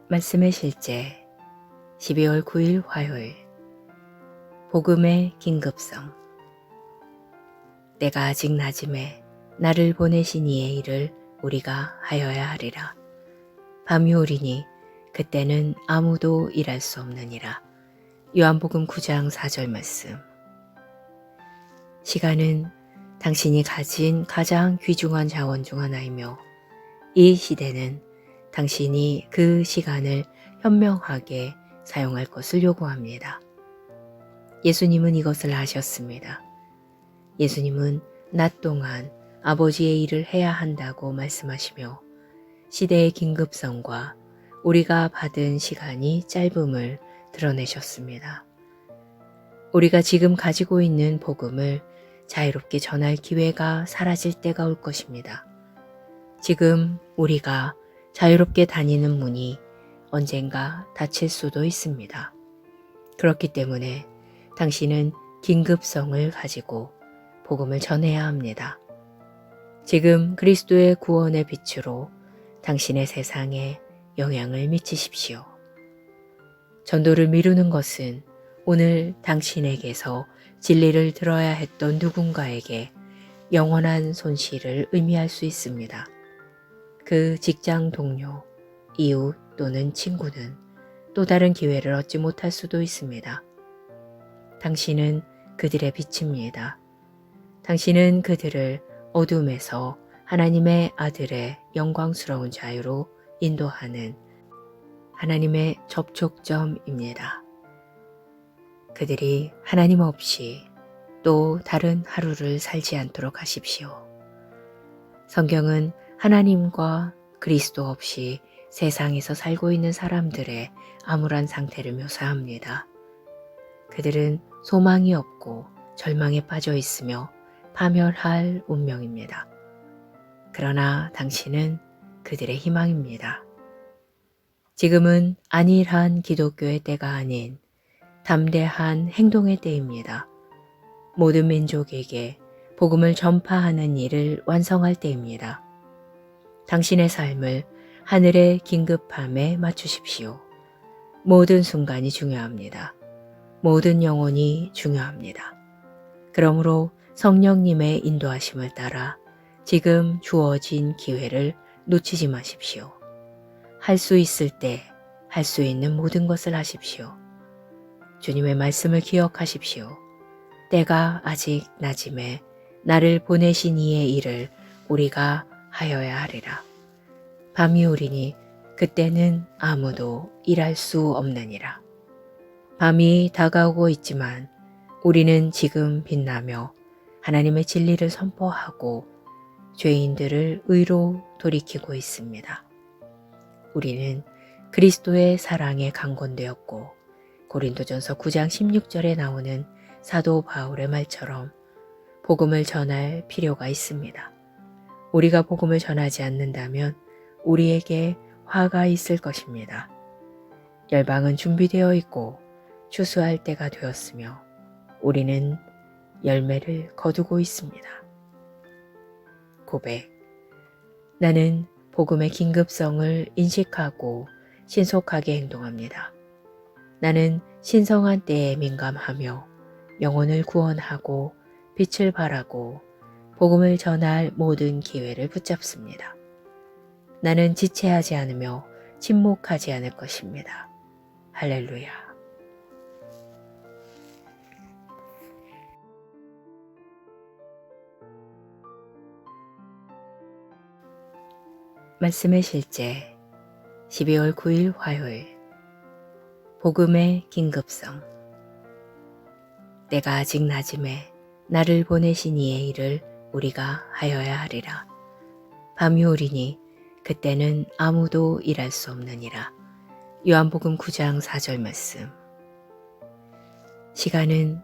말씀의 실제 12월 9일 화요일 복음의 긴급성. 때가 아직 낮음에 나를 보내신 이의 일을 우리가 하여야 하리라. 밤이 오리니 그때는 아무도 일할 수 없느니라. 요한복음 9장 4절 말씀. 시간은 당신이 가진 가장 귀중한 자원 중 하나이며 이 시대는 당신이 그 시간을 현명하게 사용할 것을 요구합니다. 예수님은 이것을 아셨습니다. 예수님은 낮 동안 아버지의 일을 해야 한다고 말씀하시며 시대의 긴급성과 우리가 받은 시간이 짧음을 드러내셨습니다. 우리가 지금 가지고 있는 복음을 자유롭게 전할 기회가 사라질 때가 올 것입니다. 지금 우리가 자유롭게 다니는 문이 언젠가 닫힐 수도 있습니다. 그렇기 때문에 당신은 긴급성을 가지고 복음을 전해야 합니다. 지금 그리스도의 구원의 빛으로 당신의 세상에 영향을 미치십시오. 전도를 미루는 것은 오늘 당신에게서 진리를 들어야 했던 누군가에게 영원한 손실을 의미할 수 있습니다. 그 직장 동료, 이웃 또는 친구는 또 다른 기회를 얻지 못할 수도 있습니다. 당신은 그들의 빛입니다. 당신은 그들을 어둠에서 하나님의 아들의 영광스러운 자유로 인도하는 하나님의 접촉점입니다. 그들이 하나님 없이 또 다른 하루를 살지 않도록 하십시오. 성경은 하나님과 그리스도 없이 세상에서 살고 있는 사람들의 암울한 상태를 묘사합니다. 그들은 소망이 없고 절망에 빠져 있으며 파멸할 운명입니다. 그러나 당신은 그들의 희망입니다. 지금은 안일한 기독교의 때가 아닌 담대한 행동의 때입니다. 모든 민족에게 복음을 전파하는 일을 완성할 때입니다. 당신의 삶을 하늘의 긴급함에 맞추십시오. 모든 순간이 중요합니다. 모든 영혼이 중요합니다. 그러므로 성령님의 인도하심을 따라 지금 주어진 기회를 놓치지 마십시오. 할 수 있을 때 할 수 있는 모든 것을 하십시오. 주님의 말씀을 기억하십시오. 때가 아직 낮음에 나를 보내신 이의 일을 우리가 하여야 하리라. 밤이 오리니 그때는 아무도 일할 수 없느니라. 밤이 다가오고 있지만 우리는 지금 빛나며 하나님의 진리를 선포하고 죄인들을 의로 돌이키고 있습니다. 우리는 그리스도의 사랑에 강권되었고 고린도전서 9장 16절에 나오는 사도 바울의 말처럼 복음을 전할 필요가 있습니다. 우리가 복음을 전하지 않는다면 우리에게 화가 있을 것입니다. 열방은 준비되어 있고 추수할 때가 되었으며 우리는 열매를 거두고 있습니다. 고백. 나는 복음의 긴급성을 인식하고 신속하게 행동합니다. 나는 신성한 때에 민감하며 영혼을 구원하고 빛을 발하고 복음을 전할 모든 기회를 붙잡습니다. 나는 지체하지 않으며 침묵하지 않을 것입니다. 할렐루야. 말씀의 실제 12월 9일 화요일 복음의 긴급성. 때가 아직 낮음에 나를 보내신 이의 일을 우리가 하여야 하리라. 밤이 오리니 그때는 아무도 일할 수 없느니라. 요한복음 9장 4절 말씀. 시간은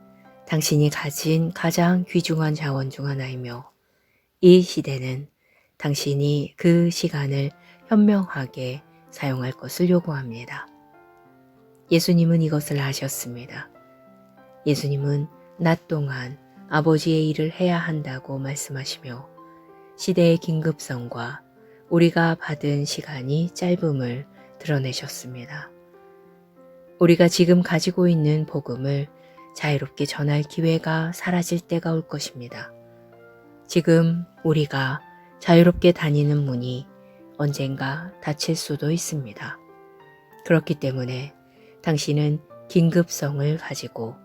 당신이 가진 가장 귀중한 자원 중 하나이며 이 시대는 당신이 그 시간을 현명하게 사용할 것을 요구합니다. 예수님은 이것을 아셨습니다. 예수님은 낮 동안 아버지의 일을 해야 한다고 말씀하시며 시대의 긴급성과 우리가 받은 시간이 짧음을 드러내셨습니다. 우리가 지금 가지고 있는 복음을 자유롭게 전할 기회가 사라질 때가 올 것입니다. 지금 우리가 자유롭게 다니는 문이 언젠가 닫힐 수도 있습니다. 그렇기 때문에 당신은 긴급성을 가지고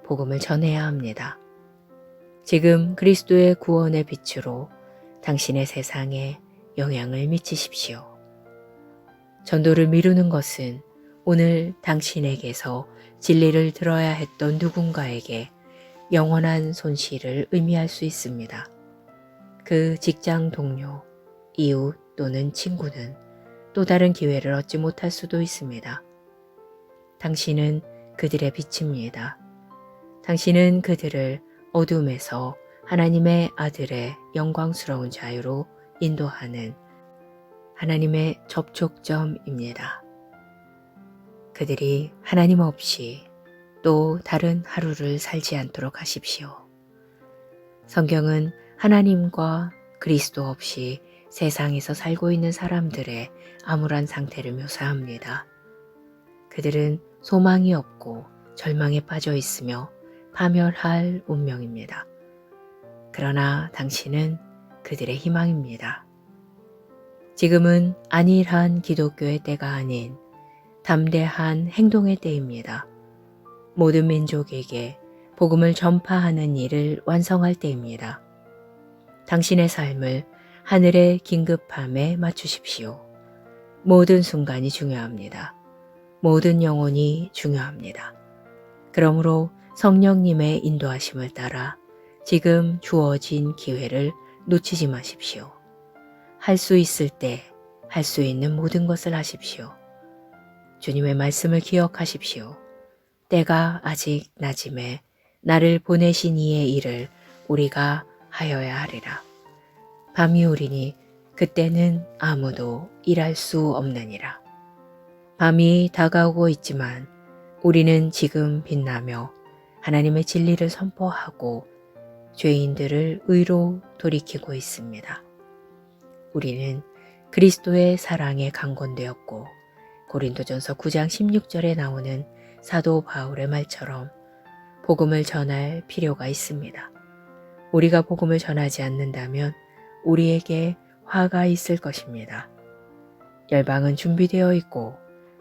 복음을 전해야 합니다. 지금 그리스도의 구원의 빛으로 당신의 세상에 영향을 미치십시오. 전도를 미루는 것은 오늘 당신에게서 진리를 들어야 했던 누군가에게 영원한 손실을 의미할 수 있습니다. 그 직장 동료, 이웃 또는 친구는 또 다른 기회를 얻지 못할 수도 있습니다. 당신은 그들의 빛입니다. 당신은 그들을 어둠에서 하나님의 아들의 영광스러운 자유로 인도하는 하나님의 접촉점입니다. 그들이 하나님 없이 또 다른 하루를 살지 않도록 하십시오. 성경은 하나님과 그리스도 없이 세상에서 살고 있는 사람들의 암울한 상태를 묘사합니다. 그들은 소망이 없고 절망에 빠져 있으며 파멸할 운명입니다. 그러나 당신은 그들의 희망입니다. 지금은 안일한 기독교의 때가 아닌 담대한 행동의 때입니다. 모든 민족에게 복음을 전파하는 일을 완성할 때입니다. 당신의 삶을 하늘의 긴급함에 맞추십시오. 모든 순간이 중요합니다. 모든 영혼이 중요합니다. 그러므로 성령님의 인도하심을 따라 지금 주어진 기회를 놓치지 마십시오. 할 수 있을 때 할 수 있는 모든 것을 하십시오. 주님의 말씀을 기억하십시오. 때가 아직 낮음에 나를 보내신 이의 일을 우리가 하여야 하리라. 밤이 오리니 그때는 아무도 일할 수 없느니라. 밤이 다가오고 있지만 우리는 지금 빛나며 하나님의 진리를 선포하고 죄인들을 의로 돌이키고 있습니다. 우리는 그리스도의 사랑에 강권되었고 고린도전서 9장 16절에 나오는 사도 바울의 말처럼 복음을 전할 필요가 있습니다. 우리가 복음을 전하지 않는다면 우리에게 화가 있을 것입니다. 열방은 준비되어 있고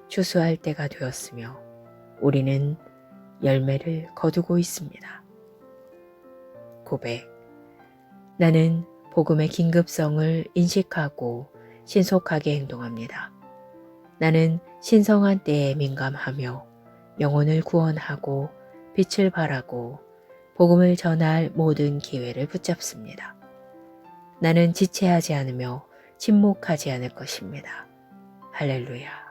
추수할 때가 되었으며 우리는 열매를 거두고 있습니다. 고백. 나는 복음의 긴급성을 인식하고 신속하게 행동합니다. 나는 신성한 때에 민감하며 영혼을 구원하고 빛을 발하고 복음을 전할 모든 기회를 붙잡습니다. 나는 지체하지 않으며 침묵하지 않을 것입니다. 할렐루야.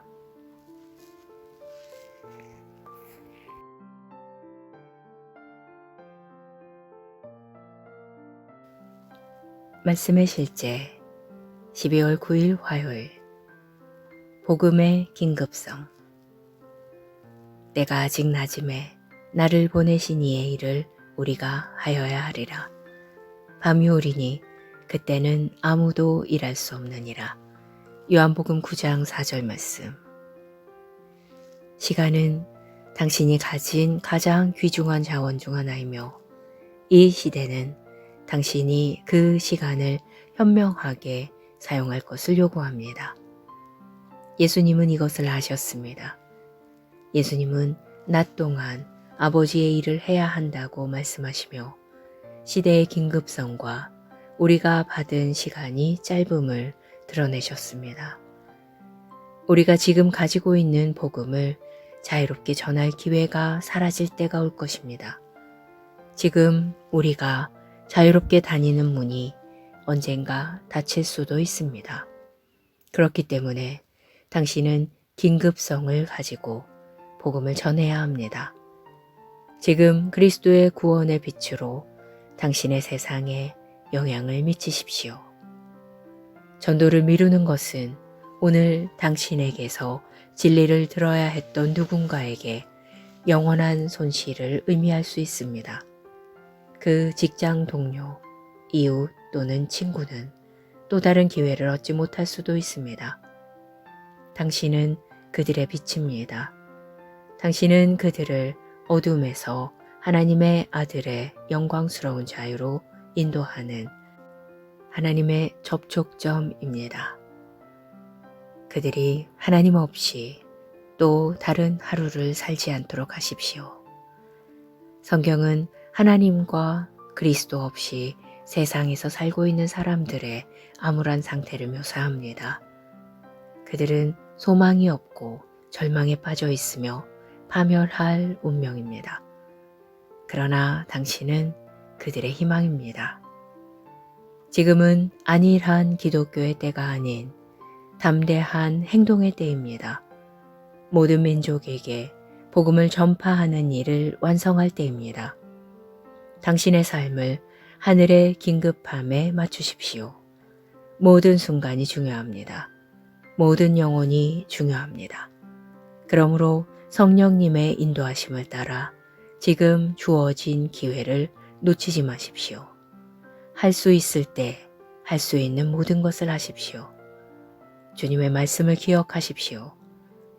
말씀의 실제 12월 9일 화요일 복음의 긴급성. 때가 아직 낮음에 나를 보내신 이의 일을 우리가 하여야 하리라. 밤이 오리니 그때는 아무도 일할 수 없느니라. 요한복음 9장 4절 말씀. 시간은 당신이 가진 가장 귀중한 자원 중 하나이며 이 시대는 당신이 그 시간을 현명하게 사용할 것을 요구합니다. 예수님은 이것을 하셨습니다. 예수님은 낮 동안 아버지의 일을 해야 한다고 말씀하시며 시대의 긴급성과 우리가 받은 시간이 짧음을 드러내셨습니다. 우리가 지금 가지고 있는 복음을 자유롭게 전할 기회가 사라질 때가 올 것입니다. 지금 우리가 자유롭게 다니는 문이 언젠가 닫힐 수도 있습니다. 그렇기 때문에 당신은 긴급성을 가지고 복음을 전해야 합니다. 지금 그리스도의 구원의 빛으로 당신의 세상에 영향을 미치십시오. 전도를 미루는 것은 오늘 당신에게서 진리를 들어야 했던 누군가에게 영원한 손실을 의미할 수 있습니다. 그 직장 동료, 이웃 또는 친구는 또 다른 기회를 얻지 못할 수도 있습니다. 당신은 그들의 빛입니다. 당신은 그들을 어둠에서 하나님의 아들의 영광스러운 자유로 인도하는 하나님의 접촉점입니다. 그들이 하나님 없이 또 다른 하루를 살지 않도록 하십시오. 성경은 하나님과 그리스도 없이 세상에서 살고 있는 사람들의 암울한 상태를 묘사합니다. 그들은 소망이 없고 절망에 빠져 있으며 파멸할 운명입니다. 그러나 당신은 그들의 희망입니다. 지금은 안일한 기독교의 때가 아닌 담대한 행동의 때입니다. 모든 민족에게 복음을 전파하는 일을 완성할 때입니다. 당신의 삶을 하늘의 긴급함에 맞추십시오. 모든 순간이 중요합니다. 모든 영혼이 중요합니다. 그러므로 성령님의 인도하심을 따라 지금 주어진 기회를 놓치지 마십시오. 할 수 있을 때 할 수 있는 모든 것을 하십시오. 주님의 말씀을 기억하십시오.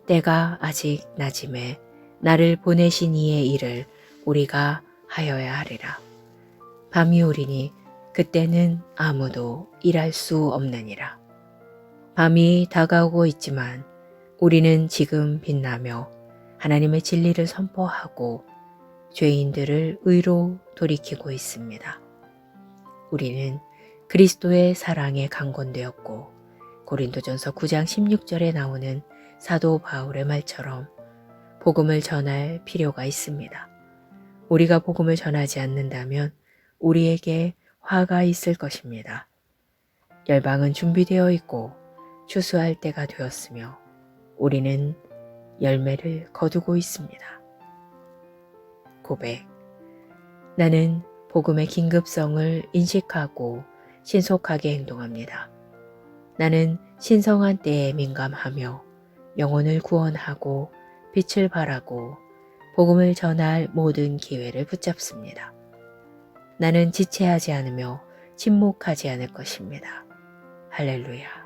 때가 아직 낮음에 나를 보내신 이의 일을 우리가 하여야 하리라. 밤이 오리니 그때는 아무도 일할 수 없느니라. 밤이 다가오고 있지만 우리는 지금 빛나며 하나님의 진리를 선포하고 죄인들을 의로 돌이키고 있습니다. 우리는 그리스도의 사랑에 강권되었고 고린도전서 9장 16절에 나오는 사도 바울의 말처럼 복음을 전할 필요가 있습니다. 우리가 복음을 전하지 않는다면 우리에게 화가 있을 것입니다. 열방은 준비되어 있고 추수할 때가 되었으며 우리는 열매를 거두고 있습니다. 고백. 나는 복음의 긴급성을 인식하고 신속하게 행동합니다. 나는 신성한 때에 민감하며 영혼을 구원하고 빛을 발하고 복음을 전할 모든 기회를 붙잡습니다. 나는 지체하지 않으며 침묵하지 않을 것입니다. 할렐루야.